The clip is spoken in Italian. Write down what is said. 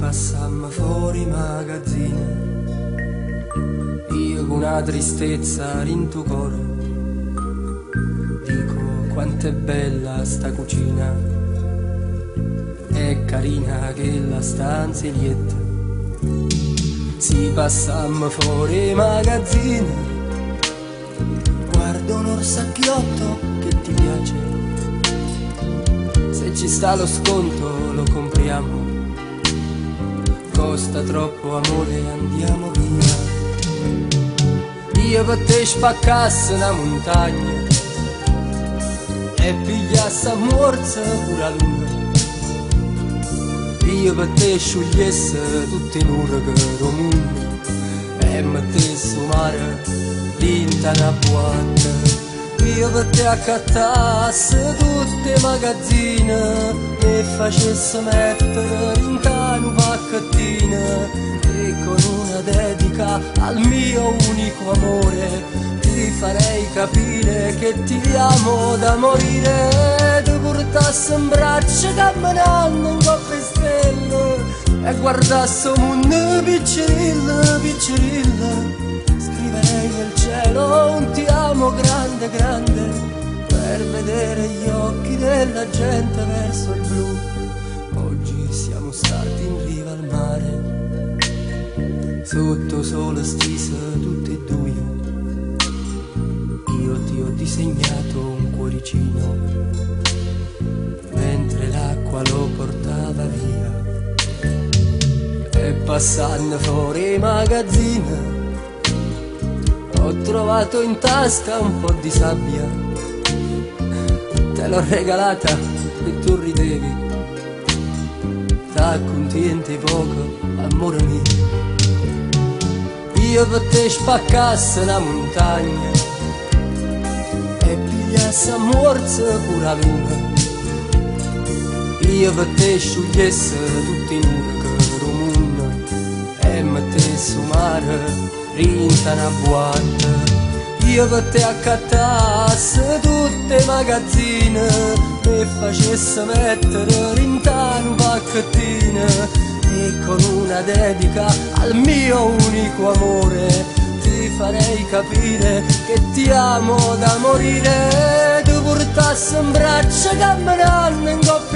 passammo fuori magazzino, io con una tristezza in tu coro, dico quanto è bella sta cucina, è carina che la stanzelietta. Si passammo fuori magazzino, guardo un orsacchiotto che ti piace, se ci sta lo sconto lo compriamo, costa troppo amore, andiamo via. Io per te spaccasse una montagna e pigliasse a morsa pure la luna, io per te sciogliesse tutti i nurghi del mondo e mettesse un mare dinta una boatta. Io per te accattasse tutte le magazzine e facesse mettere in cano pacchettine, e con una dedica al mio unico amore ti farei capire che ti amo da morire. Ti portasse in braccio camminando in coppe stelle e guardasse un mondo piccerilla, piccerilla, scriverei nel cielo un ti amo grande, grande, per vedere gli occhi della gente verso il blu. Oggi siamo stati in riva al mare, sotto sole stisa tutti e due, io ti ho disegnato un cuoricino, mentre l'acqua lo portava via. E passando fuori magazzino ho trovato in tasca un po' di sabbia, te l'ho regalata e tu ridevi, t'accontenti poco, amore mio. Io per te spaccasse una montagna e pigliasse a morsa pure la luna, io per te sciogliesse tutti i nurghi del mondo e mettesse un mare rinta una boatta. Io per te accattasse tutte le magazzine e facesse mettere rintano pacchettine, e con una dedica al mio unico amore ti farei capire che ti amo da morire. Ti portasse in braccio camminando in coppia